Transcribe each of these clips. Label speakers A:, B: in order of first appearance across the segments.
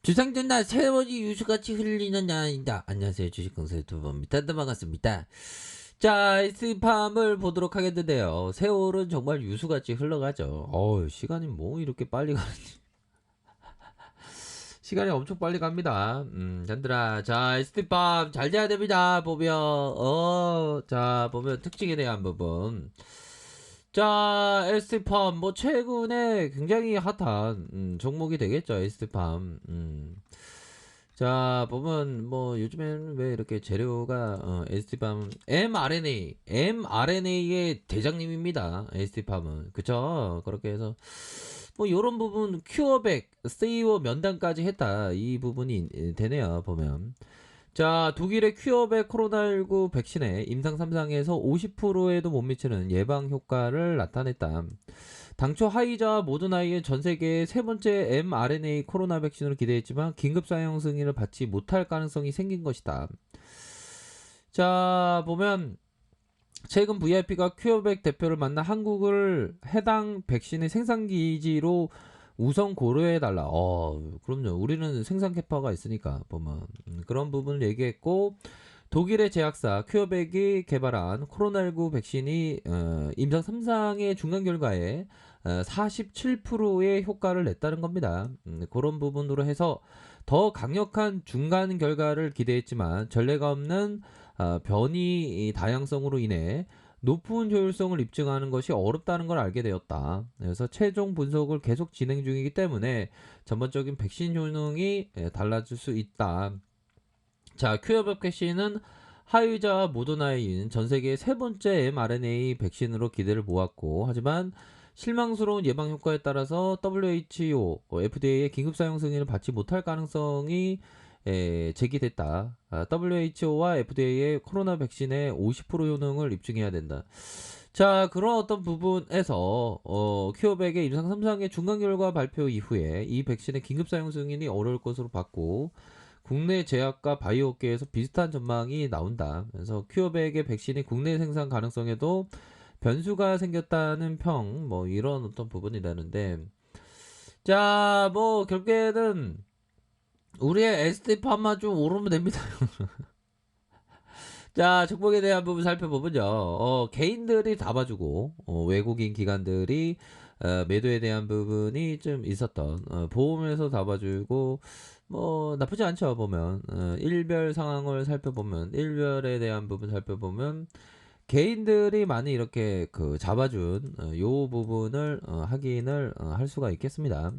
A: 주상전나 세월이 유수같이 흘리는 날이다. 안녕하세요. 주식강사 유튜버입니다. 반갑습니다. 자, S팜을 보도록 하겠는데요. 세월은 정말 유수같이 흘러가죠. 시간이 뭐 이렇게 빨리 가는지. 시간이 엄청 빨리 갑니다. 잔들아. 자, S팜 잘 돼야 됩니다. 보면 특징에 대한 부분. 자, S팜 뭐 최근에 굉장히 핫한 종목이 되겠죠. S팜. 자, 보면 뭐 요즘에는 왜 이렇게 재료가 ST팜 mRNA의 대장님입니다. ST팜은. 그쵸? 그렇게 해서 뭐 요런 부분 큐어백, 세이워 면담까지 했다. 이 부분이 되네요. 보면. 자, 독일의 큐어백 코로나19 백신의 임상 3상에서 50%에도 못 미치는 예방 효과를 나타냈다. 당초 화이자와 모더나의 전 세계의 세 번째 mRNA 코로나 백신으로 기대했지만 긴급 사용 승인을 받지 못할 가능성이 생긴 것이다. 자, 보면 최근 VIP가 큐어백 대표를 만나 한국을 해당 백신의 생산 기지로 우선 고려해달라. 그럼요. 우리는 생산 캐파가 있으니까 보면 그런 부분을 얘기했고, 독일의 제약사 큐어백이 개발한 코로나19 백신이 임상 3상의 중간 결과에 47%의 효과를 냈다는 겁니다. 그런 부분으로 해서 더 강력한 중간 결과를 기대했지만 전례가 없는 변이 다양성으로 인해 높은 효율성을 입증하는 것이 어렵다는 걸 알게 되었다. 그래서 최종 분석을 계속 진행 중이기 때문에 전반적인 백신 효능이 달라질 수 있다. 자, 큐어백 백신은 화이자와 모더나인 전 세계 세 번째 mRNA 백신으로 기대를 모았고, 하지만 실망스러운 예방 효과에 따라서 WHO, FDA의 긴급 사용 승인을 받지 못할 가능성이 제기됐다. WHO와 FDA의 코로나 백신의 50% 효능을 입증해야 된다. 자, 그런 어떤 부분에서 큐어백의 임상 3상의 중간 결과 발표 이후에 이 백신의 긴급 사용 승인이 어려울 것으로 봤고, 국내 제약과 바이오 업계에서 비슷한 전망이 나온다. 그래서 큐어백의 백신이 국내 생산 가능성에도 변수가 생겼다는 평, 뭐 이런 어떤 부분이 되는데, 자, 뭐 결국에는 우리의 ST팜만 좀 오르면 됩니다. 자, 종목에 대한 부분 살펴보면요. 개인들이 다 봐주고, 외국인 기관들이 매도에 대한 부분이 좀 있었던, 보험에서 다 봐주고, 뭐, 나쁘지 않죠, 보면. 일별 상황을 살펴보면, 일별에 대한 부분 살펴보면, 개인들이 많이 이렇게 잡아준, 요 부분을, 확인을 할 수가 있겠습니다.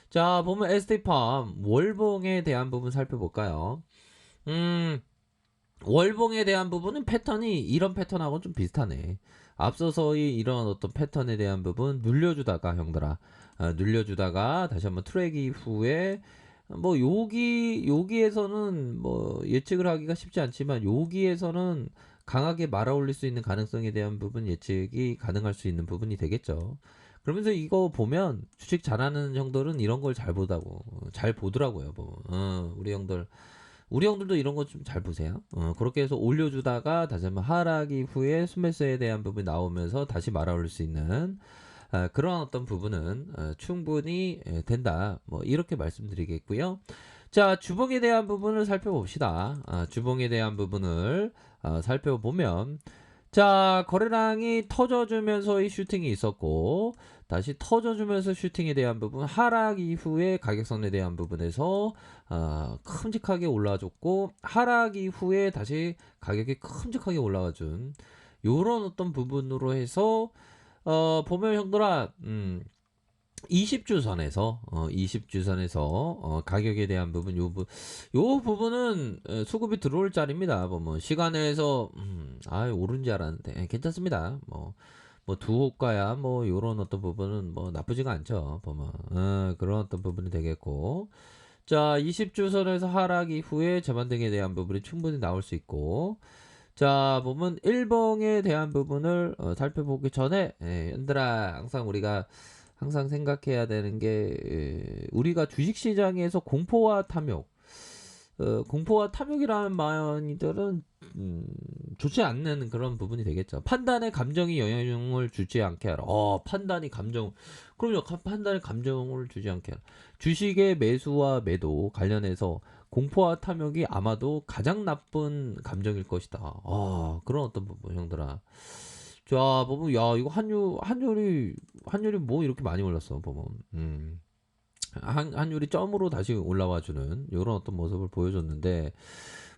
A: 자, 보면 ST팜, 월봉에 대한 부분 살펴볼까요? 월봉에 대한 부분은 패턴이 이런 패턴하고 좀 비슷하네. 앞서서의 이런 어떤 패턴에 대한 부분 눌려주다가 형들아, 눌려주다가 다시 한번 트랙 이후에 뭐 여기에서는 뭐 예측을 하기가 쉽지 않지만 여기에서는 강하게 말아올릴 수 있는 가능성에 대한 부분 예측이 가능할 수 있는 부분이 되겠죠. 그러면서 이거 보면 주식 잘하는 형들은 이런 걸 잘 보다고 잘 보더라고요. 뭐 우리 형들도 이런 거 좀 잘 보세요. 그렇게 해서 올려주다가 다시 한번 하락 이후에 순매수에 대한 부분이 나오면서 다시 말아올릴 수 있는 그런 어떤 부분은 충분히 된다. 뭐 이렇게 말씀드리겠고요. 자, 주봉에 대한 부분을 살펴봅시다. 주봉에 대한 부분을 살펴보면, 자, 거래량이 터져주면서의 슈팅이 있었고, 다시 터져주면서 슈팅에 대한 부분, 하락 이후에 가격선에 대한 부분에서 큼직하게 올라와줬고, 하락 이후에 다시 가격이 큼직하게 올라와준 요런 어떤 부분으로 해서 보면 형들아, 20주선에서 20주선에서 가격에 대한 부분 요 부분은 수급이 들어올 자리입니다. 뭐 시간에서 오른 줄 알았는데 괜찮습니다. 뭐 두호가야 뭐 요런 어떤 부분은 뭐 나쁘지가 않죠. 보면 그런 어떤 부분이 되겠고, 자, 20주선에서 하락 이후에 재반 등에 대한 부분이 충분히 나올 수 있고, 자, 보면 일봉에 대한 부분을 살펴보기 전에 얘들아, 항상 우리가 항상 생각해야 되는 게, 우리가 주식시장에서 공포와 탐욕, 공포와 탐욕이라는 말들은 좋지 않는 그런 부분이 되겠죠. 판단에 감정이 영향을 주지 않게 하라. 판단이 감정. 그럼요. 판단에 감정을 주지 않게 하라. 주식의 매수와 매도 관련해서 공포와 탐욕이 아마도 가장 나쁜 감정일 것이다. 그런 어떤 부분, 형들아. 자, 보면, 야, 이거 환율이 뭐 이렇게 많이 올랐어, 보면. 환율이 점으로 다시 올라와주는 이런 어떤 모습을 보여줬는데,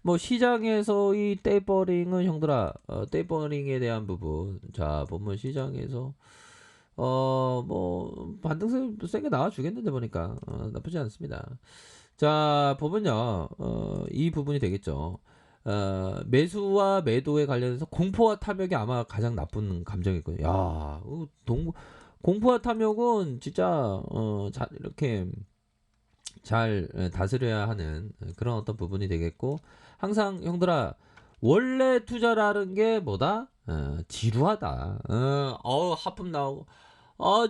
A: 뭐 시장에서 이 테이퍼링은 형들아, 테이퍼링에 대한 부분, 자 보면 시장에서 뭐 반등세 세게 나와주겠는데 보니까 나쁘지 않습니다. 자 보면요, 이 부분이 되겠죠. 매수와 매도에 관련해서 공포와 탐욕이 아마 가장 나쁜 감정일 거예요. 야, 공포와 탐욕은 진짜 이렇게 잘 다스려야 하는 그런 어떤 부분이 되겠고, 항상 형들아, 원래 투자라는 게 뭐다? 지루하다. 하품 나오고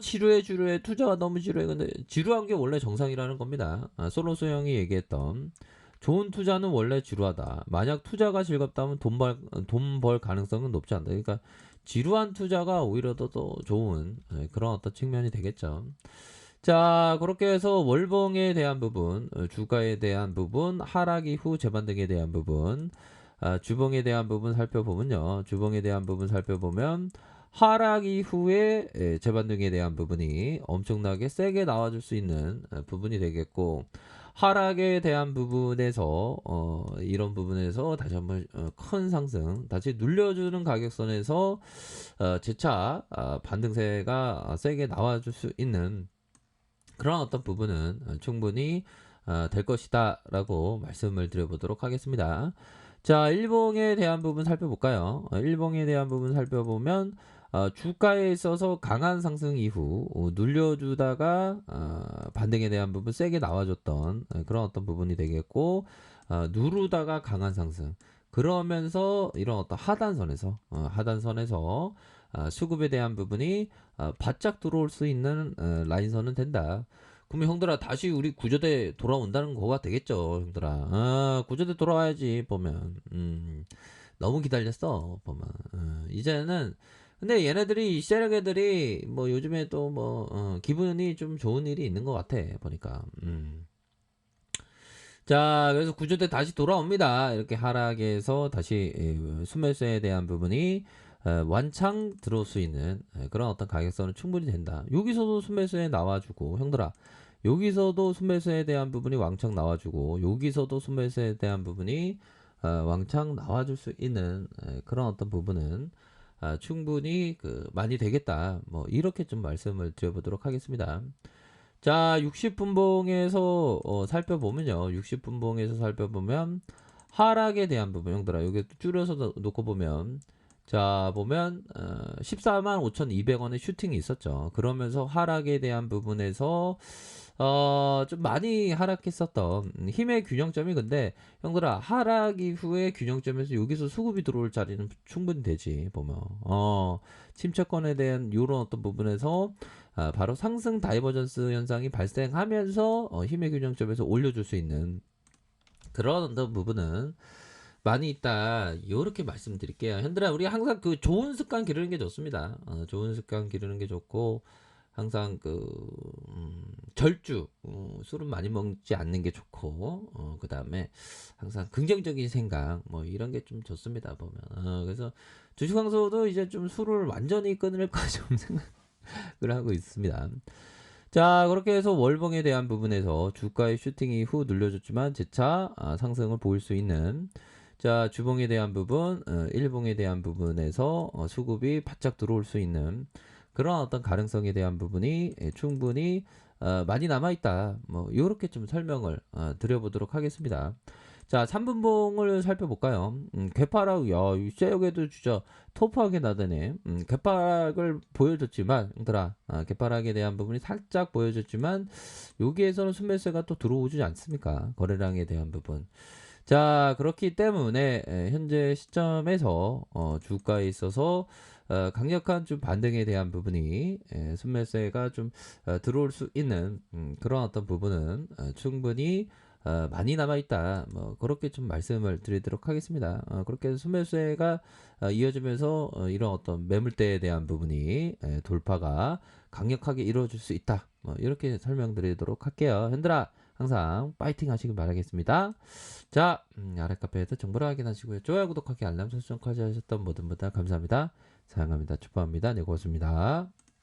A: 지루해 투자가 너무 지루해. 근데 지루한 게 원래 정상이라는 겁니다. 솔로스 형이 얘기했던 좋은 투자는 원래 지루하다. 만약 투자가 즐겁다면 돈 벌 가능성은 높지 않다. 그러니까 지루한 투자가 오히려 더 좋은 그런 어떤 측면이 되겠죠. 자, 그렇게 해서 월봉에 대한 부분, 주가에 대한 부분, 하락 이후 재반등에 대한 부분, 주봉에 대한 부분 살펴보면요. 주봉에 대한 부분 살펴보면 하락 이후에 재반등에 대한 부분이 엄청나게 세게 나와줄 수 있는 부분이 되겠고, 하락에 대한 부분에서 이런 부분에서 다시 한번 큰 상승, 다시 눌려주는 가격선에서 재차 반등세가 세게 나와줄 수 있는 그런 어떤 부분은 충분히 될 것이다 라고 말씀을 드려보도록 하겠습니다. 자, 일봉에 대한 부분 살펴볼까요? 일봉에 대한 부분 살펴보면 주가에 있어서 강한 상승 이후 눌려주다가 반등에 대한 부분 세게 나와줬던 그런 어떤 부분이 되겠고, 누르다가 강한 상승, 그러면서 이런 어떤 하단선에서 수급에 대한 부분이 바짝 들어올 수 있는 라인선은 된다. 그러면 형들아, 다시 우리 구조대 돌아온다는 거가 되겠죠, 형들아. 구조대 돌아와야지. 보면 너무 기다렸어, 보면. 이제는, 근데 얘네들이, 이 세력 애들이 뭐 요즘에 또 뭐 기분이 좀 좋은 일이 있는 것 같아, 보니까. 자, 그래서 구조대 다시 돌아옵니다. 이렇게 하락에서 다시 순매수에 대한 부분이 완창 들어올 수 있는 그런 어떤 가격선은 충분히 된다. 여기서도 순매수에 나와주고, 형들아, 여기서도 순매수에 대한 부분이 왕창 나와주고, 여기서도 순매수에 대한 부분이 왕창 나와줄 수 있는 그런 어떤 부분은 충분히 많이 되겠다. 뭐 이렇게 좀 말씀을 드려보도록 하겠습니다. 자, 60분봉에서 살펴보면요. 60분봉에서 살펴보면 하락에 대한 부분, 형들아, 여기 줄여서 놓고 보면, 자 보면 14만 5,200원의 슈팅이 있었죠. 그러면서 하락에 대한 부분에서 좀 많이 하락했었던 힘의 균형점이, 근데 형들아, 하락 이후에 균형점에서 여기서 수급이 들어올 자리는 충분히 되지. 보면 침체권에 대한 이런 어떤 부분에서 바로 상승 다이버전스 현상이 발생하면서 힘의 균형점에서 올려줄 수 있는 그런 어떤 부분은 많이 있다. 이렇게 말씀드릴게요. 현들아, 우리 항상 좋은 습관 기르는 게 좋습니다. 좋은 습관 기르는 게 좋고, 항상 절주 술은 많이 먹지 않는 게 좋고, 그 다음에 항상 긍정적인 생각 뭐 이런 게 좀 좋습니다, 보면. 그래서 주식왕소도 이제 좀 술을 완전히 끊을까 좀 생각을 하고 있습니다. 자, 그렇게 해서 월봉에 대한 부분에서 주가의 슈팅 이후 눌려줬지만 재차 상승을 보일 수 있는, 자, 주봉에 대한 부분, 일봉에 대한 부분에서 수급이 바짝 들어올 수 있는 그런 어떤 가능성에 대한 부분이 충분히 많이 남아있다. 뭐 이렇게 좀 설명을 드려보도록 하겠습니다. 자, 3분봉을 살펴볼까요? 개파락, 야, 이 쇠역에도 진짜 터프하게 나다네. 개파락을 보여줬지만, 얘들아, 개파락에 대한 부분이 살짝 보여줬지만, 여기에서는 순매수가 또 들어오지 않습니까? 거래량에 대한 부분. 자, 그렇기 때문에 현재 시점에서 주가에 있어서 강력한 좀 반등에 대한 부분이 순매수가 좀 들어올 수 있는 그런 어떤 부분은 충분히 많이 남아 있다. 뭐 그렇게 좀 말씀을 드리도록 하겠습니다. 그렇게 해서 순매수세가 이어지면서 이런 어떤 매물대에 대한 부분이 돌파가 강력하게 이루어질 수 있다. 뭐 이렇게 설명드리도록 할게요. 현들아 항상 파이팅 하시길 바라겠습니다. 자, 아래 카페에서 정보를 확인하시고요. 좋아요, 구독하기, 알람 설정까지 하셨던 모든 분들 감사합니다. 사랑합니다. 축복합니다. 네, 고맙습니다.